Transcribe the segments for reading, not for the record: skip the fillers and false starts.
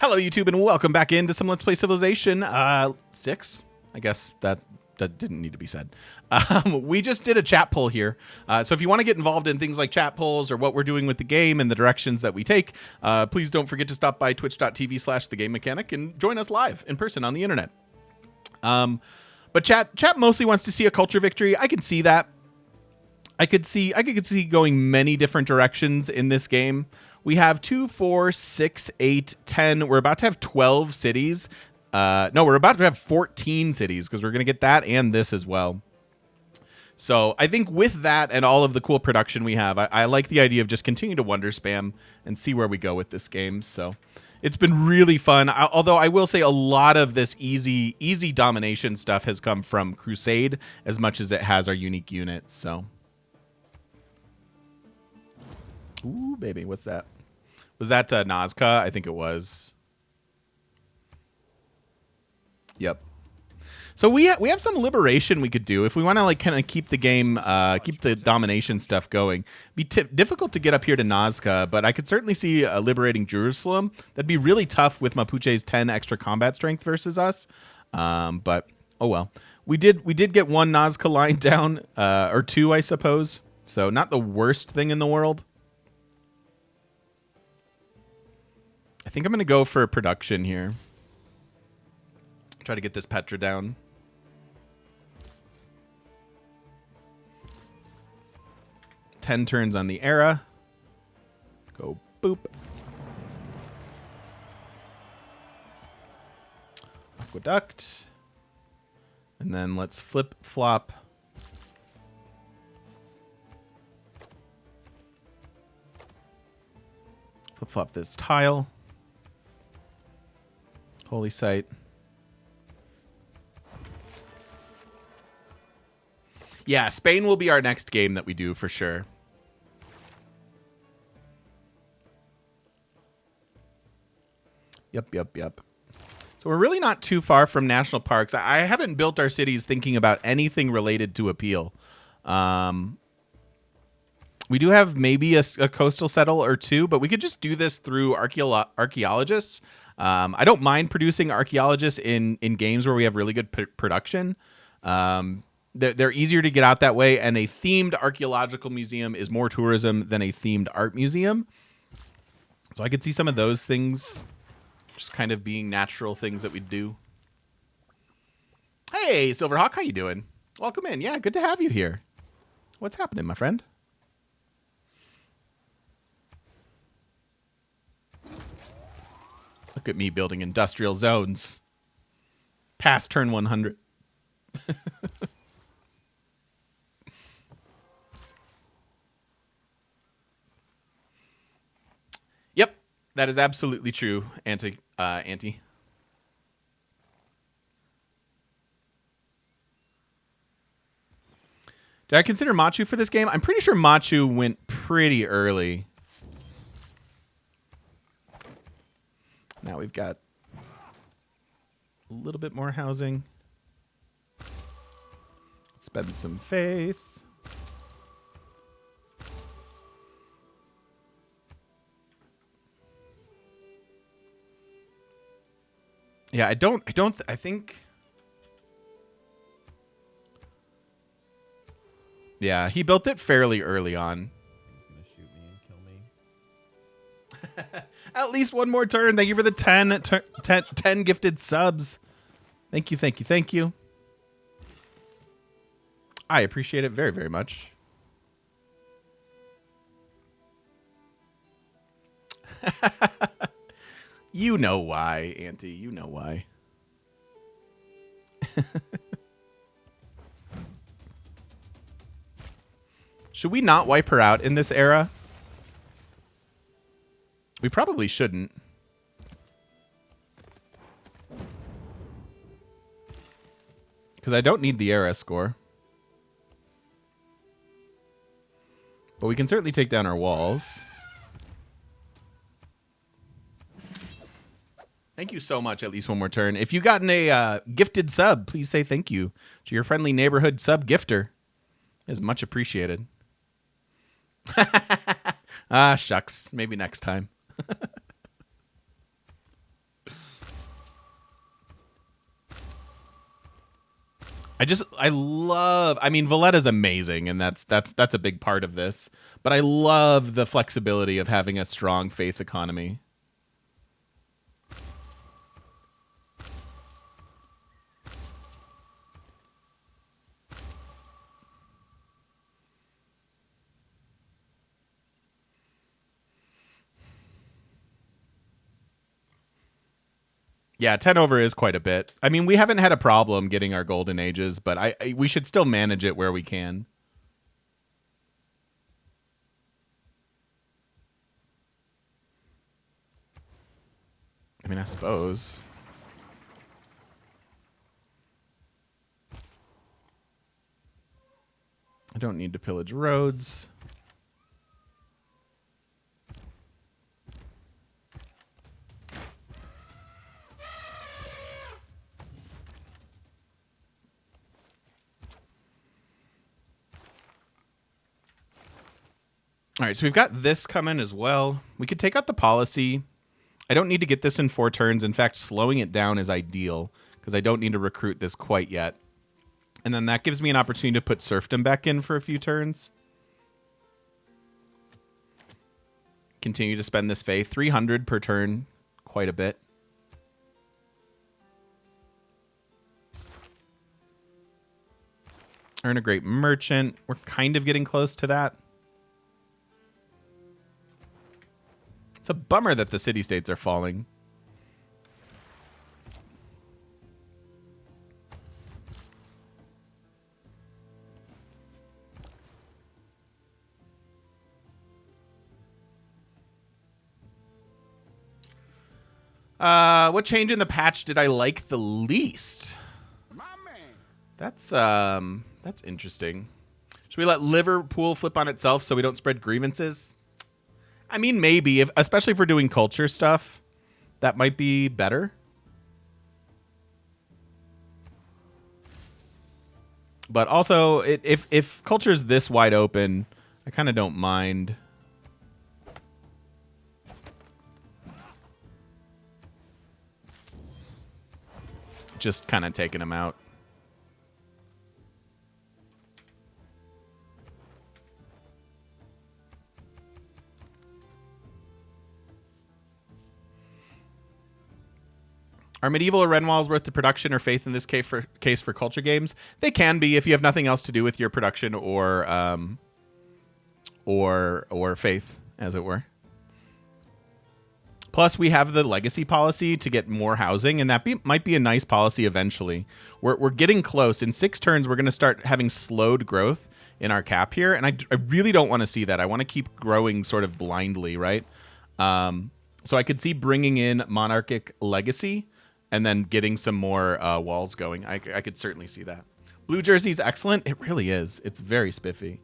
Hello, YouTube, and welcome back into some Let's Play Civilization 6. I guess that didn't need to be said. We just did a chat poll here. So if you want to get involved in things like chat polls or what we're doing with the game and the directions that we take, please don't forget to stop by twitch.tv/thegamemechanic and join us live in person on the internet. But chat mostly wants to see a culture victory. I can see that. I could see going many different directions in this game. We have 2, 4, 6, 8, 10. We're about to have 12 cities. No, we're about to have 14 cities because we're going to get that and this as well. So I think with that and all of the cool production we have, I like the idea of just continue to wonder spam and see where we go with this game. So it's been really fun. Although I will say a lot of this easy domination stuff has come from Crusade as much as it has our unique units. So. Ooh, baby, what's that? Was that Nazca? I think it was. Yep. So we have some liberation we could do if we want to like kind of keep the game, keep the domination stuff going. Be difficult to get up here to Nazca, but I could certainly see liberating Jerusalem. That'd be really tough with Mapuche's 10 extra combat strength versus us. But oh well. We did get one Nazca line down, or two, I suppose. So not the worst thing in the world. I think I'm going to go for production here. Try to get this Petra down. Ten turns on the era. Go boop. Aqueduct. And then let's flip flop. Flip flop this tile. Holy site. Yeah, Spain will be our next game that we do for sure. Yep. So we're really not too far from national parks. I haven't built our cities thinking about anything related to appeal. We do have maybe a coastal settle or two, but we could just do this through archaeologists. I don't mind producing archaeologists in games where we have really good production. They're easier to get out that way, and a themed archaeological museum is more tourism than a themed art museum. So I could see some of those things just kind of being natural things that we do. Hey, Silverhawk, how you doing? Welcome in. Yeah, good to have you here. What's happening, my friend? Look at me building industrial zones. Past turn 100. Yep, that is absolutely true, Auntie. Did I consider Machu for this game? I'm pretty sure Machu went pretty early. Now we've got a little bit more housing. Spend some faith. Yeah, I think. Yeah, he built it fairly early on. He's gonna shoot me and kill me. At least one more turn. Thank you for the 10 gifted subs. Thank you. I appreciate it very, very much. You know why, Auntie. You know why. Should we not wipe her out in this era? We probably shouldn't. Because I don't need the era score. But we can certainly take down our walls. Thank you so much, at least one more turn. If you've gotten a gifted sub, please say thank you to your friendly neighborhood sub gifter. It is much appreciated. Ah, shucks. Maybe next time. I mean, Valletta's amazing, and that's a big part of this. But I love the flexibility of having a strong faith economy. Yeah, 10 over is quite a bit. I mean, we haven't had a problem getting our golden ages, but we should still manage it where we can. I mean, I suppose. I don't need to pillage roads. All right, so we've got this coming as well. We could take out the policy. I don't need to get this in 4 turns. In fact, slowing it down is ideal because I don't need to recruit this quite yet. And then that gives me an opportunity to put serfdom back in for a few turns. Continue to spend this faith. 300 per turn, quite a bit. Earn a great merchant. We're kind of getting close to that. It's a bummer that the city-states are falling. What change in the patch did I like the least? That's interesting. Should we let Liverpool flip on itself so we don't spread grievances? I mean, maybe, especially if we're doing culture stuff, that might be better. But also, if culture's this wide open, I kind of don't mind. Just kind of taking them out. Are medieval or Renwalls worth the production or faith in this case for culture games? They can be if you have nothing else to do with your production or faith, as it were. Plus, we have the legacy policy to get more housing, and that might be a nice policy eventually. We're getting close. In 6 turns, we're going to start having slowed growth in our cap here, and I really don't want to see that. I want to keep growing sort of blindly, right? So I could see bringing in monarchic legacy and then getting some more walls going. I could certainly see that. Blue jersey's excellent. It really is. It's very spiffy.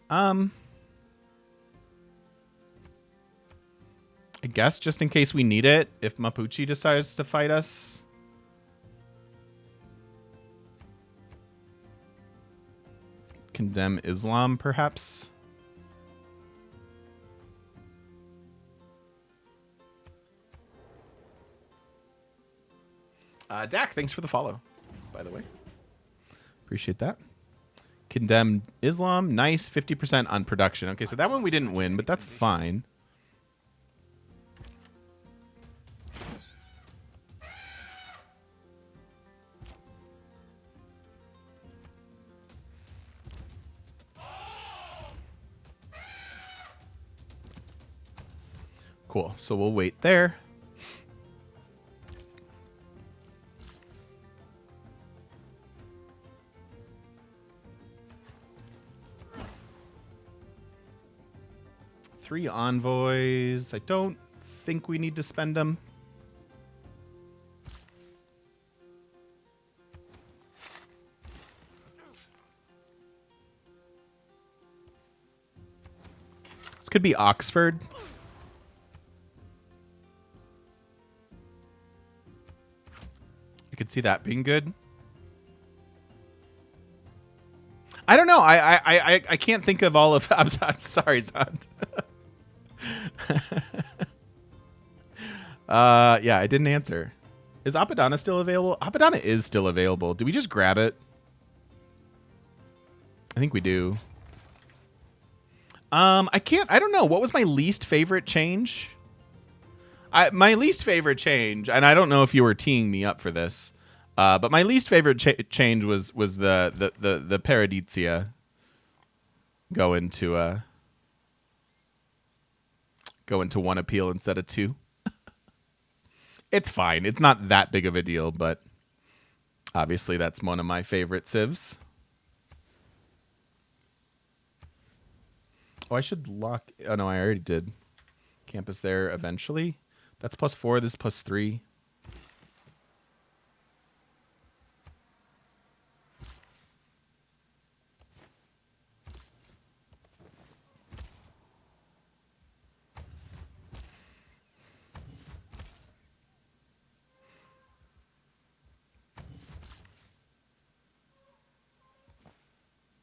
I guess just in case we need it, if Mapuche decides to fight us. Condemn Islam, perhaps. Dak, thanks for the follow, by the way. Appreciate that. Condemn Islam. Nice. 50% on production. Okay, so that one we didn't win, but that's fine. Cool. So we'll wait there. Three envoys. I don't think we need to spend them. This could be Oxford. I could see that being good. I don't know. know. I can't think of all of. I'm sorry, Zond. Yeah, I didn't answer. Is Apadana still available? Apadana is still available. Do we just grab it? I think we do. I don't know. What was my least favorite change? My least favorite change, and I don't know if you were teeing me up for this, but my least favorite change was the Paradizia going to 1 appeal instead of 2. It's fine. It's not that big of a deal, but obviously that's one of my favorite civs. Oh, I should lock... Oh, no, I already did. Campus there eventually. That's +4. This is +3.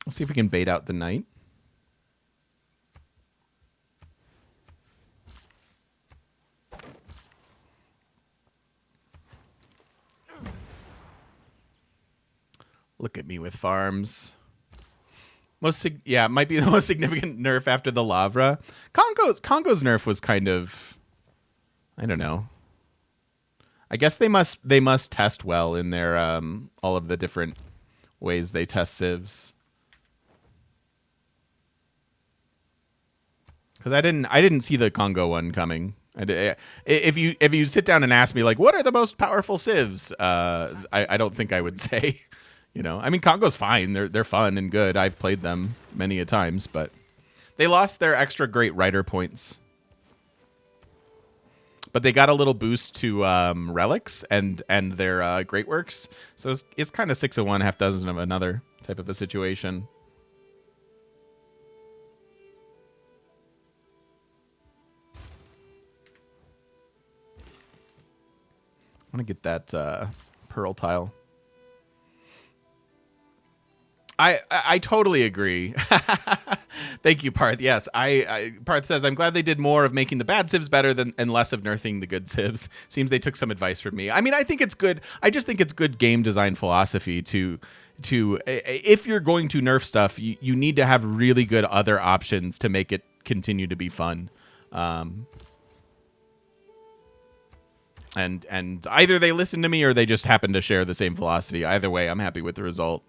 Let's see if we can bait out the knight. Look at me with farms. Yeah, it might be the most significant nerf after the Lavra. Congo's nerf was kind of, I don't know. I guess they must test well in their all of the different ways they test civs. Because I didn't see the Congo one coming. If you sit down and ask me like what are the most powerful civs, I don't think I would say. You know, I mean, Congo's fine. They're fun and good. I've played them many a times, but they lost their extra great rider points. But they got a little boost to relics and their great works. So it's kind of 6 of one, half dozen of another type of a situation. I want to get that pearl tile. I totally agree. Thank you, Parth. Yes, Parth says, I'm glad they did more of making the bad civs better and less of nerfing the good civs. Seems they took some advice from me. I mean, I think it's good. I just think it's good game design philosophy to if you're going to nerf stuff, you need to have really good other options to make it continue to be fun. And either they listen to me or they just happen to share the same philosophy. Either way, I'm happy with the result.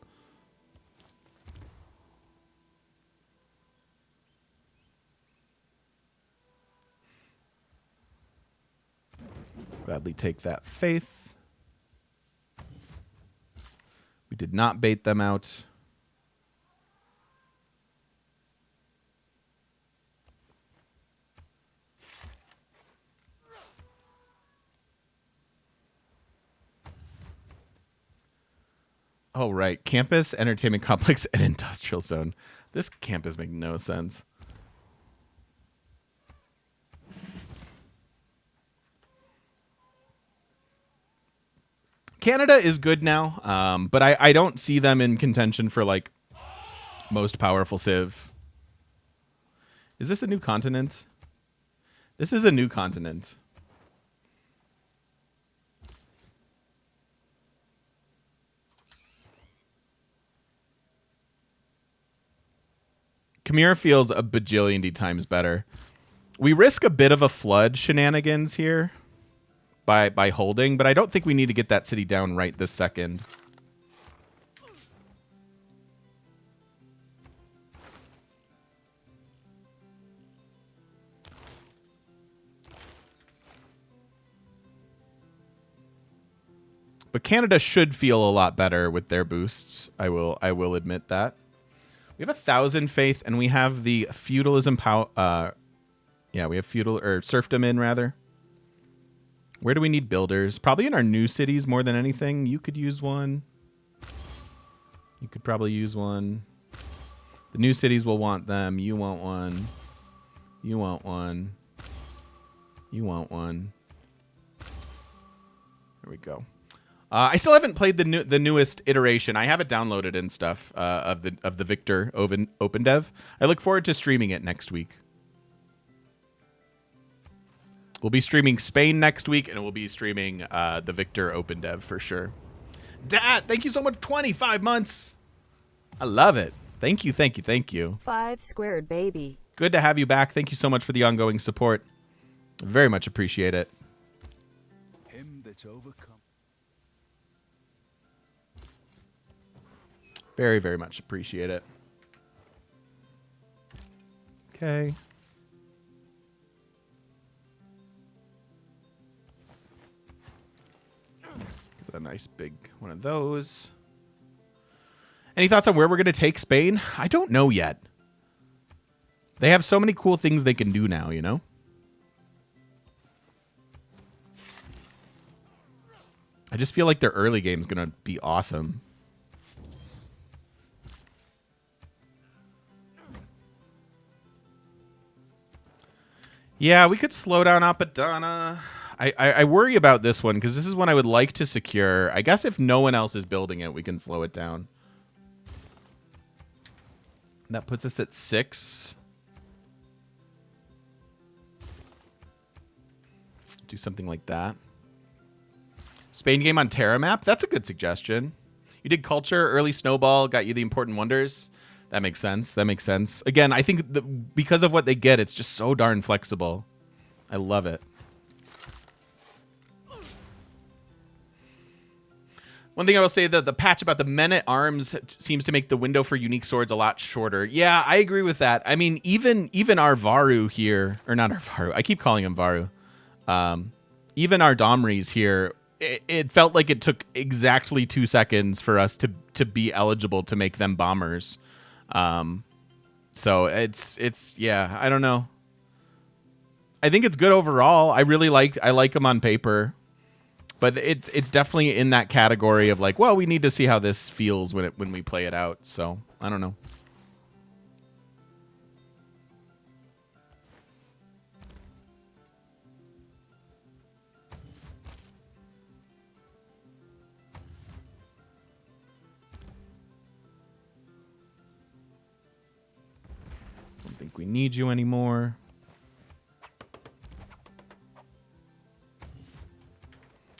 Gladly take that faith. We did not bait them out. Oh, right. Campus, entertainment complex, and industrial zone. This campus makes no sense. Canada is good now, but I don't see them in contention for, like, most powerful civ. Is this a new continent? This is a new continent. Khmer feels a bajillion times better. We risk a bit of a flood shenanigans here by holding, but I don't think we need to get that city down right this second. But Canada should feel a lot better with their boosts. I will admit that. We have 1,000 faith, and we have the feudalism yeah, we have feudal or serfdom in rather. Where do we need builders? Probably in our new cities more than anything. You could use one. You could probably use one. The new cities will want them. You want one. You want one. You want one. There we go. I still haven't played the newest iteration. I have it downloaded and stuff of the Victor Open Dev. I look forward to streaming it next week. We'll be streaming Spain next week, and we'll be streaming the Victor Open Dev for sure. Dad, thank you so much. 25 months. I love it. Thank you, thank you, thank you. 5 squared, baby. Good to have you back. Thank you so much for the ongoing support. Very much appreciate it. Him that's overcome. Very, very much appreciate it. Okay. A nice big one of those. Any thoughts on where we're going to take Spain? I don't know yet. They have so many cool things they can do now, you know? I just feel like their early game is going to be awesome. Yeah, we could slow down Apadana. I worry about this one because this is one I would like to secure. I guess if no one else is building it, we can slow it down. That puts us at 6. Do something like that. Spain game on Terra map? That's a good suggestion. You did culture, early snowball, got you the important wonders. That makes sense. That makes sense. Again, I think because of what they get, it's just so darn flexible. I love it. One thing I will say, that the patch about the men-at-arms seems to make the window for unique swords a lot shorter. Yeah, I agree with that. I mean, even our Varu here, or not our Varu, I keep calling him Varu. Even our Domries here, it felt like it took exactly 2 seconds for us to be eligible to make them bombers. So it's yeah, I don't know. I think it's good overall. I like them on paper. But it's definitely in that category of like, well, we need to see how this feels when we play it out. So I don't know. Don't think we need you anymore.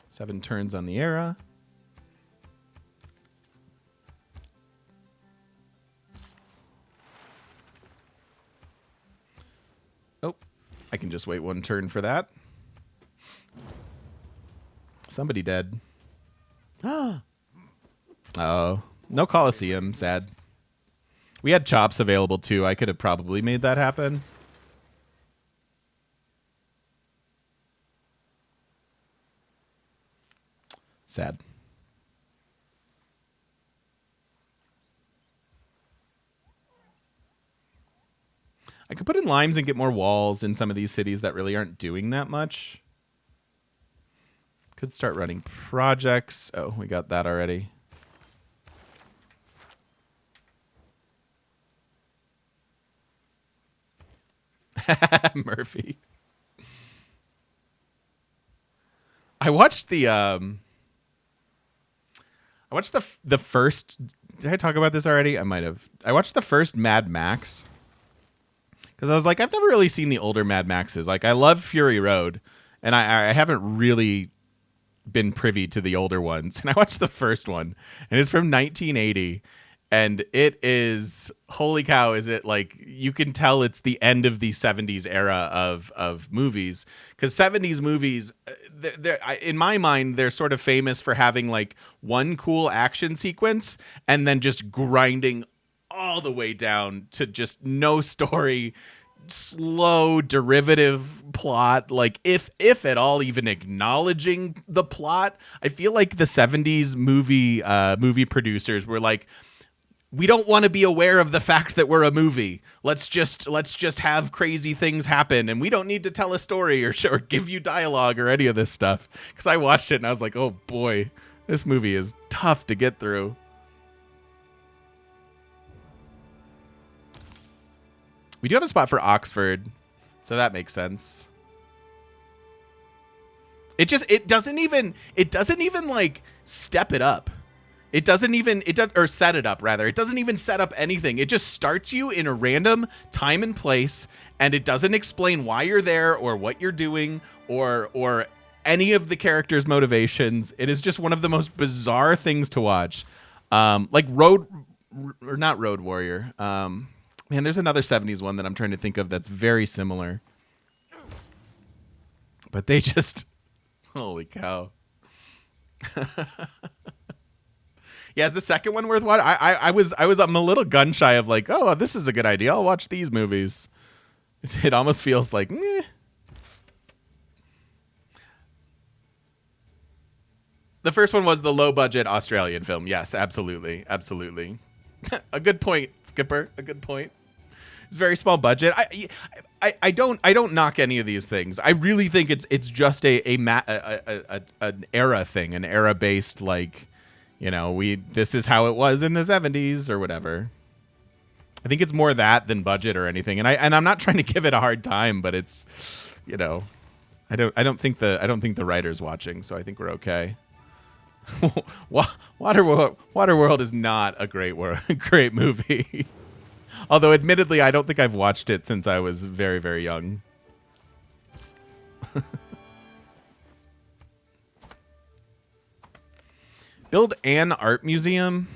Seven turns on the era. Oh, I can just wait 1 turn for that. Somebody dead. Oh, no Colosseum. Sad. We had chops available too. I could have probably made that happen. Sad. I could put in limes and get more walls in some of these cities that really aren't doing that much. Could start running projects. Oh, we got that already. Murphy. I watched the first. Did I talk about this already? I might have. I watched the first Mad Max because I was like, I've never really seen the older Mad Maxes. Like, I love Fury Road, and I haven't really been privy to the older ones. And I watched the first one, and it's from 1980, and it is, holy cow! Is it like, you can tell it's the end of the 70s era of movies, because 70s movies, in my mind, they're sort of famous for having like one cool action sequence and then just grinding all the way down to just no story, slow derivative plot, like if at all even acknowledging the plot. I feel like the 70s movie producers were like, we don't want to be aware of the fact that we're a movie. Let's just have crazy things happen, and we don't need to tell a story or give you dialogue or any of this stuff. Because I watched it and I was like, oh boy, this movie is tough to get through. We do have a spot for Oxford, so that makes sense. It doesn't even like step it up. It doesn't even or set it up rather. It doesn't even set up anything. It just starts you in a random time and place, and it doesn't explain why you're there or what you're doing or any of the characters' motivations. It is just one of the most bizarre things to watch. Like not Road Warrior. Man, there's another 70s one that I'm trying to think of that's very similar. But they just holy cow. Yeah, is the second one worth watching? I'm a little gun shy of like, oh, this is a good idea. I'll watch these movies. It almost feels like, meh. The first one was the low budget Australian film. Yes, absolutely, absolutely. A good point, Skipper. A good point. It's very small budget. I don't knock any of these things. I really think it's just an era thing, an era based like. You know, this is how it was in the 70s or whatever. I think it's more that than budget or anything. And I'm not trying to give it a hard time, but it's, you know, I don't think the writer's watching, so I think we're okay. Waterworld is not a great movie. Although admittedly, I don't think I've watched it since I was very, very young. Build an art museum.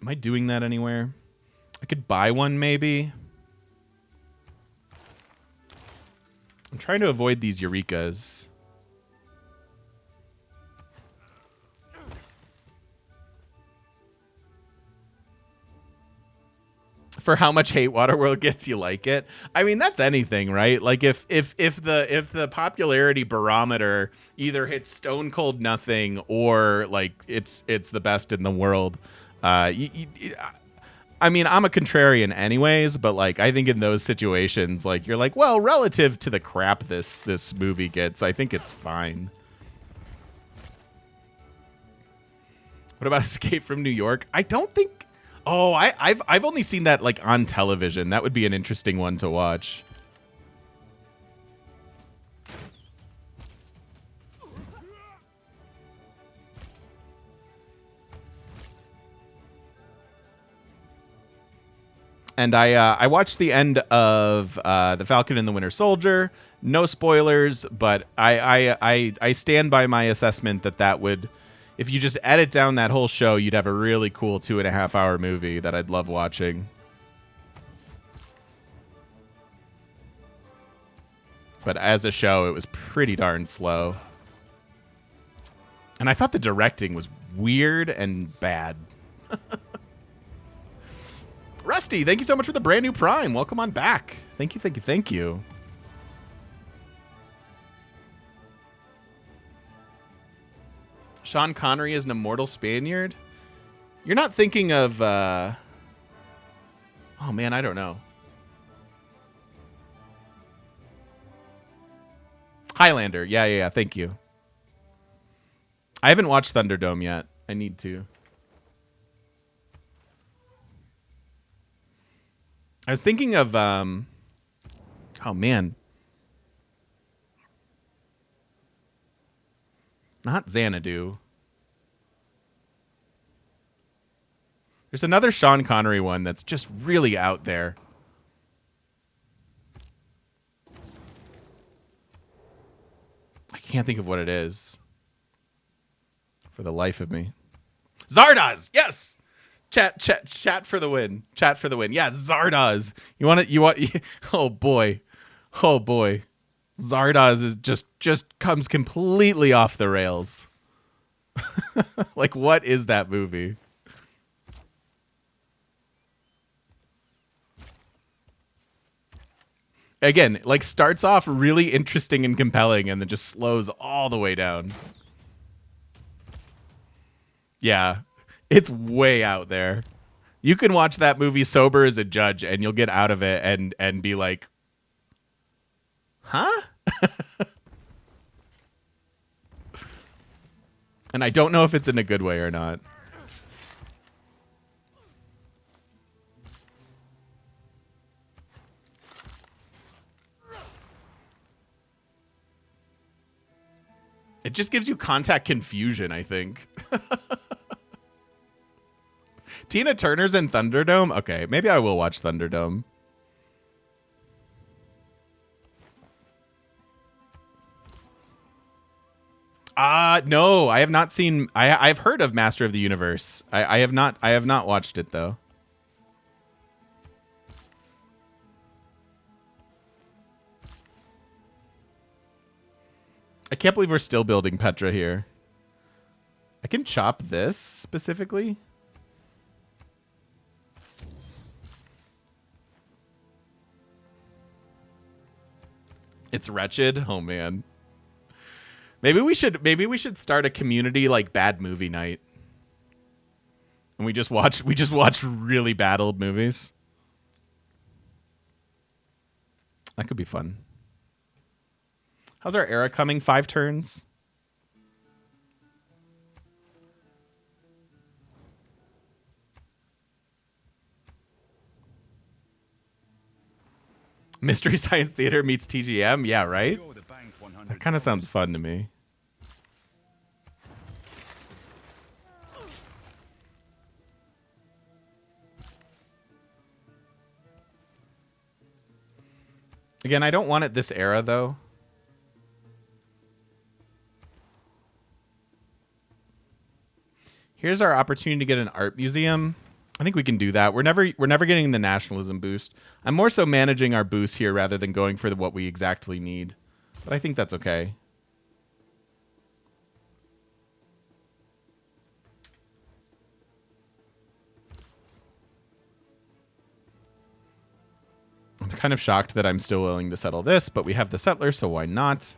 Am I doing that anywhere? I could buy one maybe. I'm trying to avoid these Eurekas. For how much hate Waterworld gets, you like it. I mean, that's anything, right? Like if the popularity barometer either hits stone cold nothing or like it's the best in the world. I mean, I'm a contrarian anyways, but like I think in those situations, like you're like, well, relative to the crap this movie gets, I think it's fine. What about Escape from New York? I don't think. Oh, I've only seen that like on television. That would be an interesting one to watch. And I watched the end of The Falcon and the Winter Soldier. No spoilers, but I stand by my assessment that would. If you just edit down that whole show, you'd have a really cool 2.5 hour movie that I'd love watching. But as a show, it was pretty darn slow. And I thought the directing was weird and bad. Rusty, thank you so much for the brand new Prime. Welcome on back. Thank you, thank you, thank you. Sean Connery is an immortal Spaniard? You're not thinking of... Oh, man, I don't know. Highlander. Yeah, thank you. I haven't watched Thunderdome yet. I need to. I was thinking of... Oh, man. Not Xanadu. There's another Sean Connery one that's just really out there. I can't think of what it is. For the life of me. Zardoz! Yes! Chat for the win. Chat for the win. Yeah, Zardoz. Oh boy. Oh boy. Zardoz is just comes completely off the rails. Like, what is that movie? Again, like starts off really interesting and compelling and then just slows all the way down. Yeah, it's way out there. You can watch that movie sober as a judge and you'll get out of it and be like, huh? And I don't know if it's in a good way or not. It just gives you contact confusion, I think. Tina Turner's in Thunderdome? Okay, maybe I will watch Thunderdome. No, I have not seen. I've heard of Master of the Universe. I have not. I have not watched it though. I can't believe we're still building Petra here. I can chop this specifically. It's wretched. Oh man. Maybe we should start a community like bad movie night. And we just watch really bad old movies. That could be fun. How's our era coming? 5 turns. Mystery Science Theater meets TGM? Yeah, right? That kind of sounds fun to me. Again, I don't want it this era, though. Here's our opportunity to get an art museum. I think we can do that. We're never getting the nationalism boost. I'm more so managing our boost here rather than going for what we exactly need. But I think that's okay. I'm kind of shocked that I'm still willing to settle this, but we have the settler, so why not?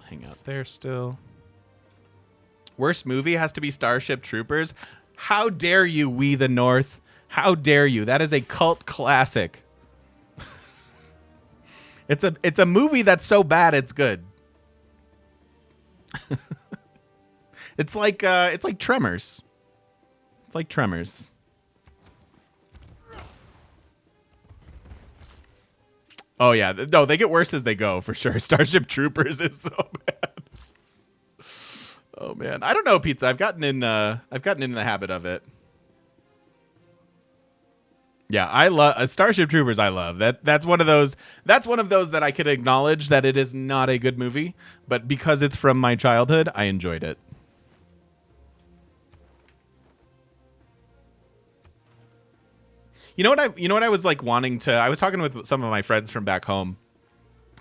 Hang out there still. Worst movie has to be Starship Troopers. How dare you, We the North? How dare you? That is a cult classic. It's a movie that's so bad it's good. It's like Tremors. It's like Tremors. Oh yeah, no, they get worse as they go for sure. Starship Troopers is so bad. Oh man, I don't know, Pizza. I've gotten in the habit of it. Yeah, I love Starship Troopers. I love that. That's one of those. That's one of those that I can acknowledge that it is not a good movie, but because it's from my childhood, I enjoyed it. You know what I was like wanting to. I was talking with some of my friends from back home,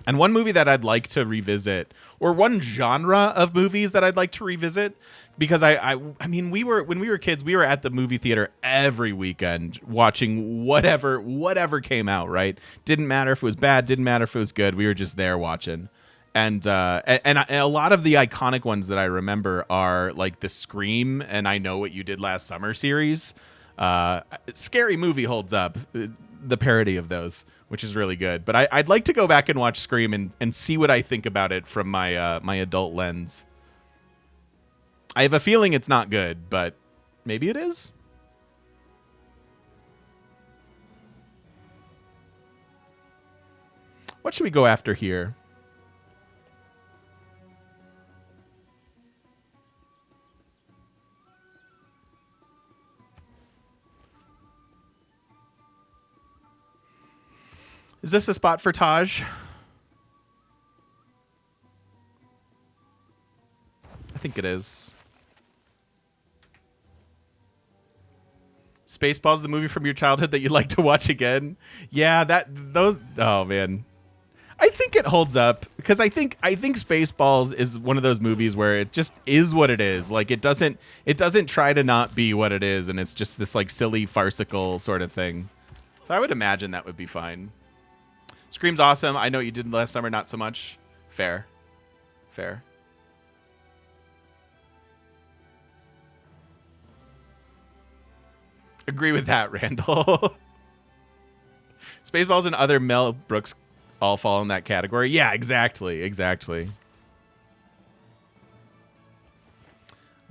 and one movie that I'd like to revisit, or one genre of movies that I'd like to revisit, because I mean, when we were kids, we were at the movie theater every weekend watching whatever came out, right? Didn't matter if it was bad, didn't matter if it was good. We were just there watching. And a lot of the iconic ones that I remember are like the Scream and I Know What You Did Last Summer series. Scary Movie holds up, the parody of those, which is really good. But I'd like to go back and watch Scream and see what I think about it from my my adult lens. I have a feeling it's not good, but maybe it is. What should we go after here? Is this a spot for Taj? I think it is. Spaceballs, the movie from your childhood that you'd like to watch again? Yeah, oh man. I think it holds up because I think Spaceballs is one of those movies where it just is what it is. Like it doesn't try to not be what it is, and it's just this like silly farcical sort of thing. So I would imagine that would be fine. Scream's awesome. I Know What You Did Last Summer, not so much. Fair. Agree with that, Randall. Spaceballs and other Mel Brooks all fall in that category. Yeah, exactly.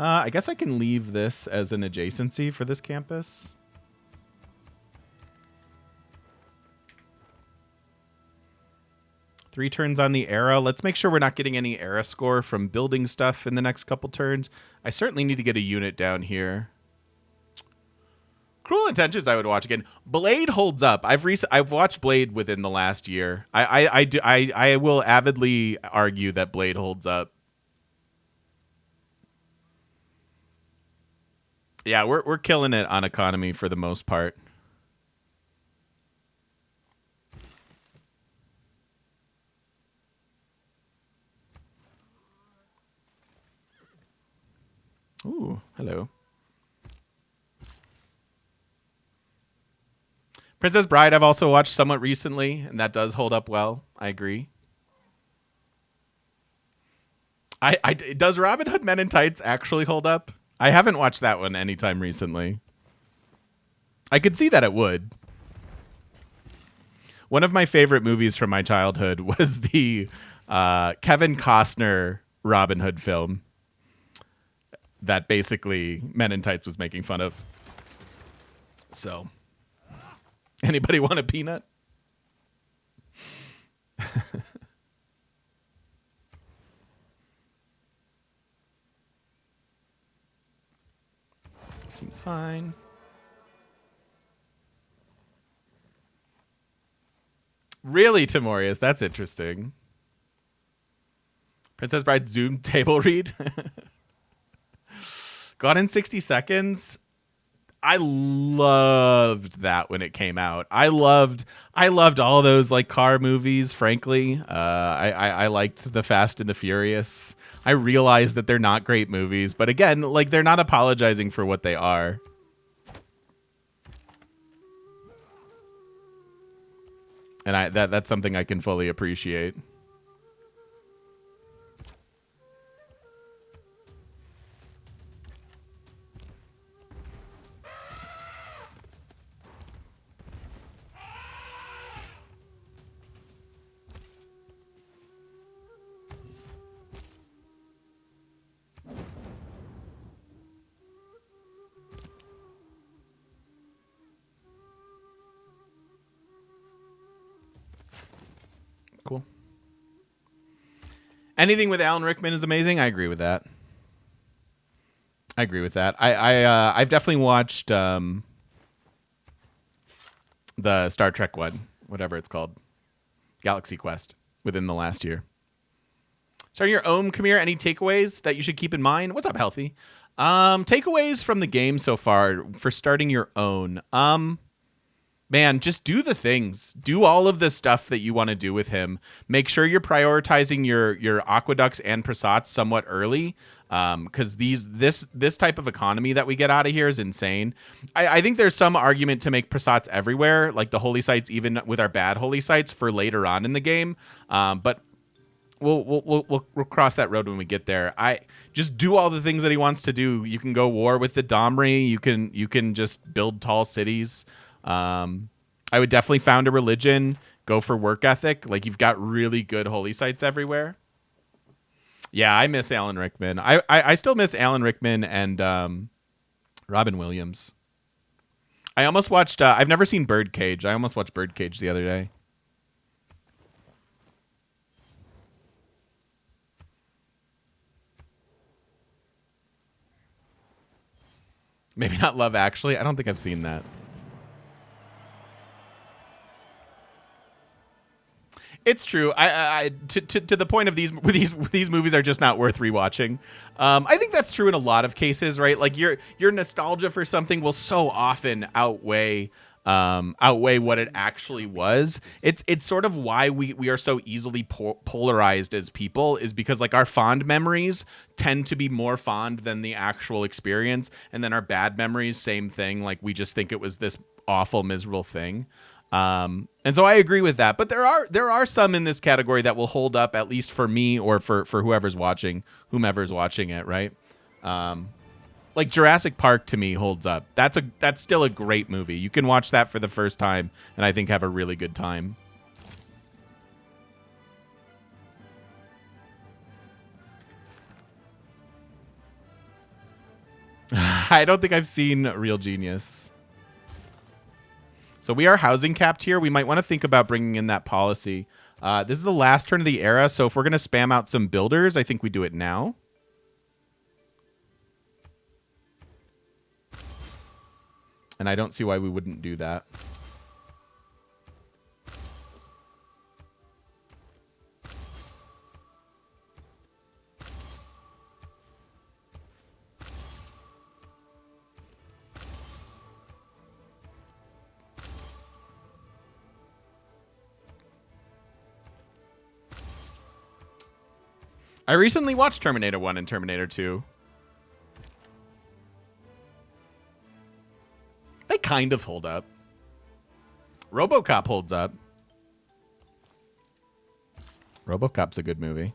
I guess I can leave this as an adjacency for this campus. Three turns on the era. Let's make sure we're not getting any era score from building stuff in the next couple turns. I certainly need to get a unit down here. Cruel Intentions I would watch again. Blade holds up. I've watched Blade within the last year. I will avidly argue that Blade holds up. Yeah, we're killing it on economy for the most part. Ooh, hello. Princess Bride I've also watched somewhat recently, and that does hold up well. I agree. Does Robin Hood Men in Tights actually hold up? I haven't watched that one anytime recently. I could see that it would. One of my favorite movies from my childhood was the Kevin Costner Robin Hood film that basically Men in Tights was making fun of. So, anybody want a peanut? Seems fine. Really, Timorius? That's interesting. Princess Bride Zoom table read. Gone in 60 Seconds. I loved that when it came out. I loved all those like car movies, frankly. I liked the Fast and the Furious. I realized that they're not great movies, but again, like they're not apologizing for what they are. And that's something I can fully appreciate. Cool. Anything with Alan Rickman is amazing. I agree with that. I've definitely watched the Star Trek one, whatever it's called, Galaxy Quest, within the last year. Starting your own, Khmer, any takeaways that you should keep in mind? What's up, Healthy? Takeaways from the game so far for starting your own. Man, just do the things. Do all of the stuff that you want to do with him. Make sure you're prioritizing your aqueducts and prasats somewhat early, because this type of economy that we get out of here is insane. I think there's some argument to make prasats everywhere, like the holy sites, even with our bad holy sites, for later on in the game. But we'll cross that road when we get there. I just do all the things that he wants to do. You can go war with the Domri. You can just build tall cities. I would definitely found a religion, go for work ethic. Like, you've got really good holy sites everywhere. Yeah, I miss Alan Rickman. I still miss Alan Rickman and Robin Williams. I almost watched, I've never seen Birdcage. I almost watched Birdcage the other day. Maybe not Love Actually. I don't think I've seen that. It's true. To the point of these movies are just not worth rewatching. I think that's true in a lot of cases, right? Like your nostalgia for something will so often outweigh what it actually was. It's sort of why we are so easily polarized as people, is because like our fond memories tend to be more fond than the actual experience, and then our bad memories, same thing. Like we just think it was this awful, miserable thing. And so I agree with that, but there are some in this category that will hold up, at least for me or for whomever's watching it, right? Like Jurassic Park to me holds up. That's still a great movie. You can watch that for the first time and I think have a really good time. I don't think I've seen Real Genius. So we are housing capped here. We might want to think about bringing in that policy. This is the last turn of the era, so if we're going to spam out some builders, I think we do it now. And I don't see why we wouldn't do that. I recently watched Terminator 1 and Terminator 2. They kind of hold up. RoboCop holds up. RoboCop's a good movie.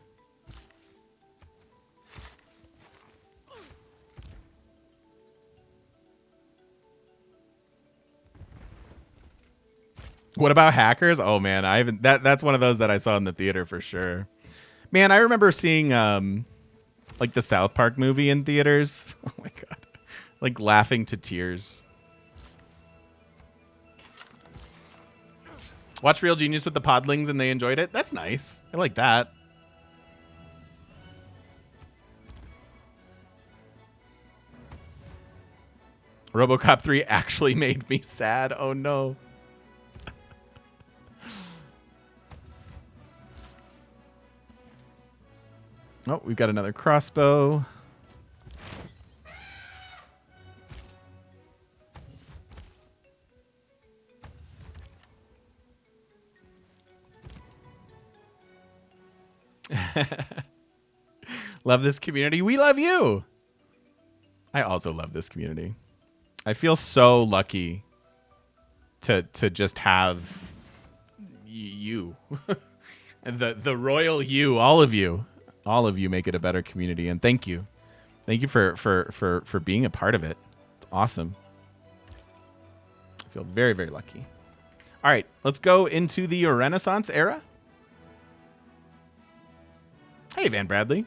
What about Hackers? Oh man, I haven't. That's one of those that I saw in the theater for sure. Man, I remember seeing like the South Park movie in theaters. Oh my god, like laughing to tears. Watch Real Genius with the Podlings and they enjoyed it. That's nice. I like that. RoboCop 3 actually made me sad. Oh no. Oh, we've got another crossbow. Love this community. We love you. I also love this community. I feel so lucky to just have you. the royal you, all of you. All of you make it a better community, and thank you. Thank you for being a part of it. It's awesome. I feel very, very lucky. All right, let's go into the Renaissance era. Hey, Van Bradley.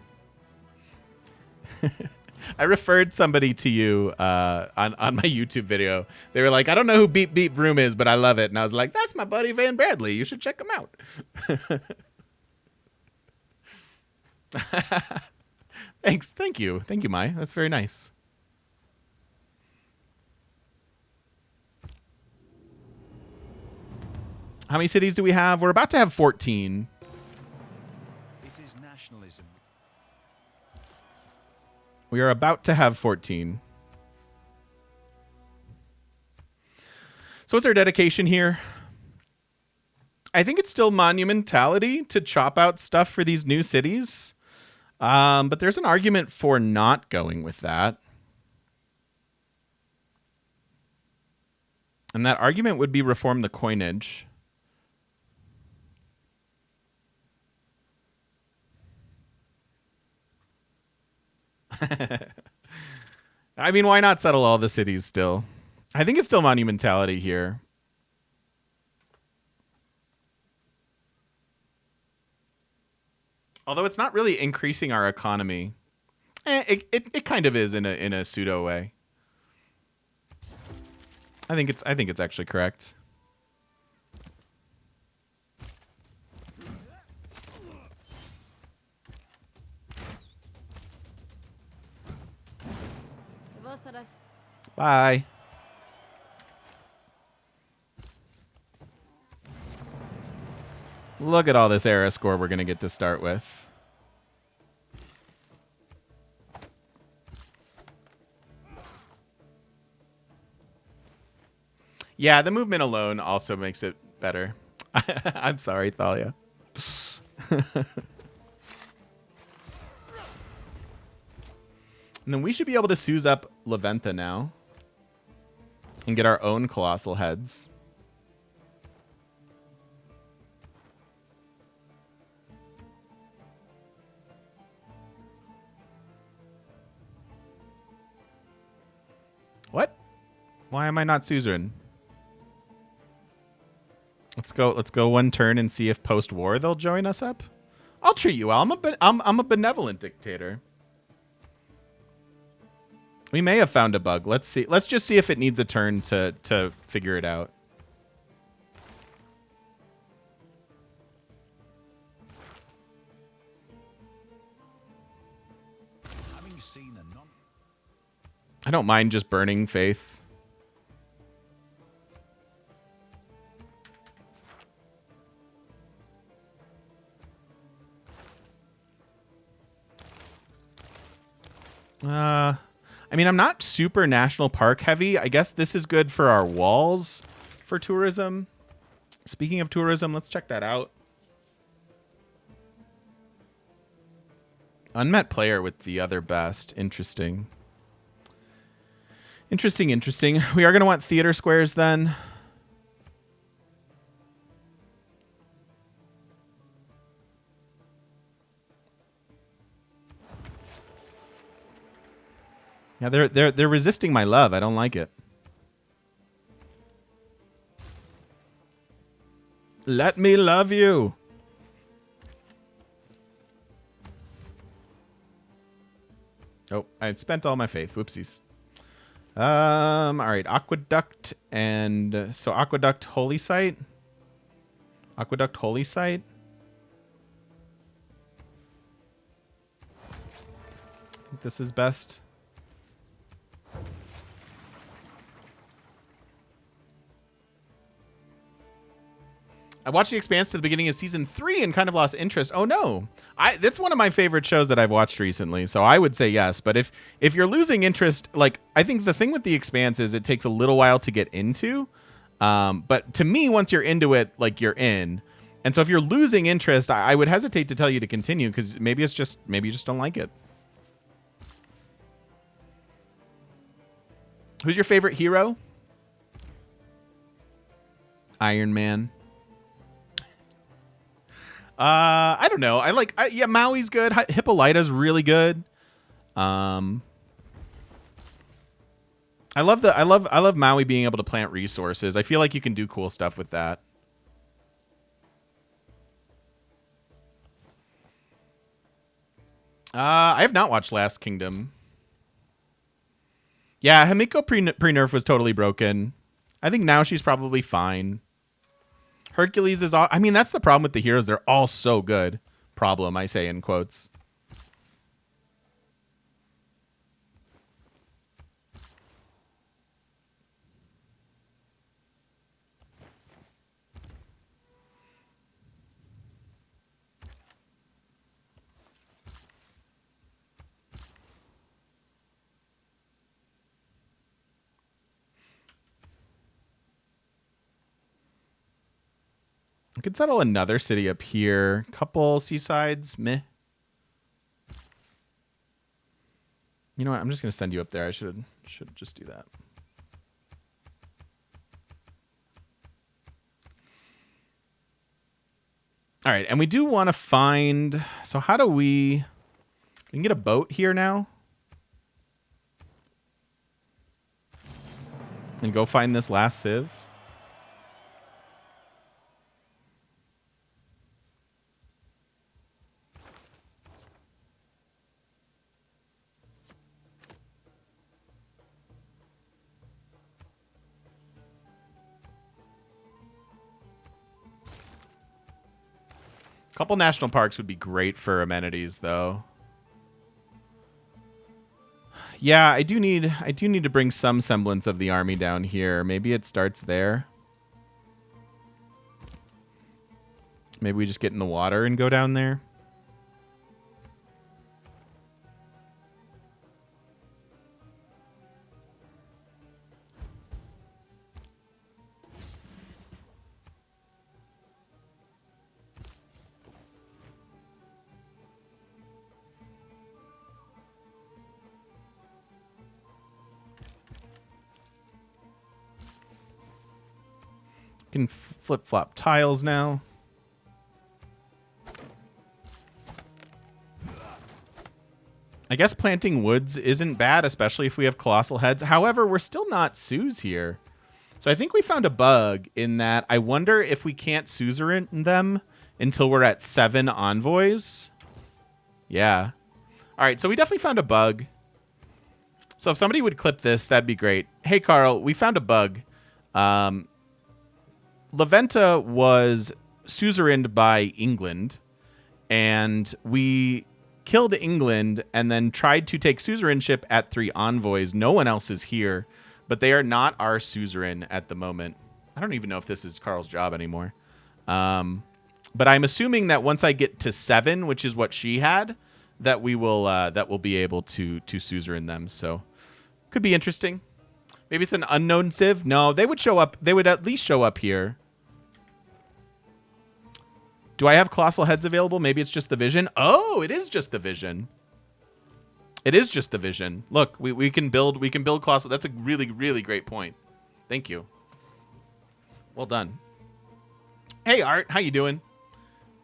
I referred somebody to you on my YouTube video. They were like, I don't know who Beep Beep Vroom is, but I love it. And I was like, that's my buddy Van Bradley. You should check him out. Thanks. Thank you. Thank you, Mai. That's very nice. How many cities do we have? We're about to have 14. It is nationalism. We are about to have 14. So what's our dedication here? I think it's still monumentality to chop out stuff for these new cities. But there's an argument for not going with that. And that argument would be reform the coinage. I mean, why not settle all the cities still? I think it's still monumentality here. Although it's not really increasing our economy. It kind of is in a pseudo way. I think it's actually correct. Bye. Look at all this era score we're going to get to start with. Yeah, the movement alone also makes it better. I'm sorry, Thalia. And then we should be able to Suze up Leventha now. And get our own colossal heads. What? Why am I not suzerain? Let's go one turn and see if post-war they'll join us up. I'll treat you well. I'm a benevolent dictator. We may have found a bug. Let's see. Let's just see if it needs a turn to figure it out. Having seen a non I don't mind just burning faith. I mean, I'm not super national park heavy. I guess this is good for our walls for tourism. Speaking of tourism, let's check that out. Unmet player with the other best. Interesting. Interesting, interesting. We are going to want theater squares then. Yeah, they're resisting my love. I don't like it. Let me love you. Oh, I spent all my faith. Whoopsies. All right, aqueduct and so aqueduct holy site. Aqueduct holy site. I think this is best. I watched The Expanse to the beginning of season 3 and kind of lost interest. Oh no, that's one of my favorite shows that I've watched recently. So I would say yes. But if you're losing interest, like I think the thing with The Expanse is it takes a little while to get into. But to me, once you're into it, like you're in. And so if you're losing interest, I would hesitate to tell you to continue because maybe you just don't like it. Who's your favorite hero? Iron Man. I don't know. Yeah, Maui's good. Hippolyta's really good. I love Maui being able to plant resources. I feel like you can do cool stuff with that. I have not watched Last Kingdom. Yeah, Himiko pre-nerf was totally broken. I think now she's probably fine. Hercules is all... I mean, that's the problem with the heroes. They're all so good. Problem, I say in quotes. I could settle another city up here. Couple seasides, meh. You know what? I'm just gonna send you up there. I should just do that. All right, and we do want to find. So how do we can get a boat here now? And go find this last civ. Couple national parks would be great for amenities, though. Yeah, I do need to bring some semblance of the army down here. Maybe it starts there. Maybe we just get in the water and go down there. Can flip-flop tiles now. I guess planting woods isn't bad, especially if we have colossal heads. However, we're still not Sues here. So I think we found a bug in that I wonder if we can't suzerain them until we're at 7 envoys. Yeah. All right, so we definitely found a bug. So if somebody would clip this, that'd be great. Hey, Carl, we found a bug. Leventa was suzerained by England, and we killed England and then tried to take suzerainship at 3 envoys. No one else is here, but they are not our suzerain at the moment. I don't even know if this is Carl's job anymore. But I'm assuming that once I get to 7, which is what she had, that we will be able to suzerain them. So could be interesting. Maybe it's an unknown civ. No, they would show up. They would at least show up here. Do I have colossal heads available? Maybe it's just the vision. Oh, it is just the vision. It is just the vision. Look, we can build colossal. That's a really, really great point. Thank you. Well done. Hey Art, how you doing?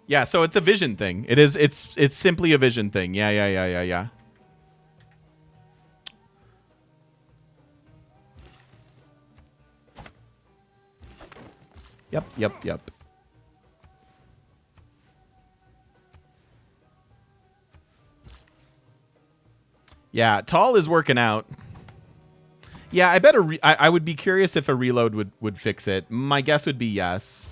Yeah, so it's a vision thing. It's simply a vision thing. Yeah. Yep. Yeah, Tall is working out. Yeah, I bet I would be curious if a reload would fix it. My guess would be yes.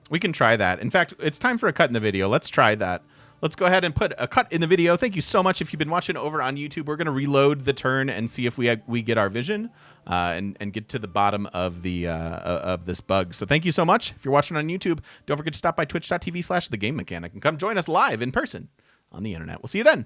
We can try that. In fact, it's time for a cut in the video. Let's try that. Let's go ahead and put a cut in the video. Thank you so much. If you've been watching over on YouTube, we're going to reload the turn and see if we get our vision and get to the bottom of the of this bug. So thank you so much. If you're watching on YouTube, don't forget to stop by twitch.tv/thegamemechanic and come join us live in person on the internet. We'll see you then.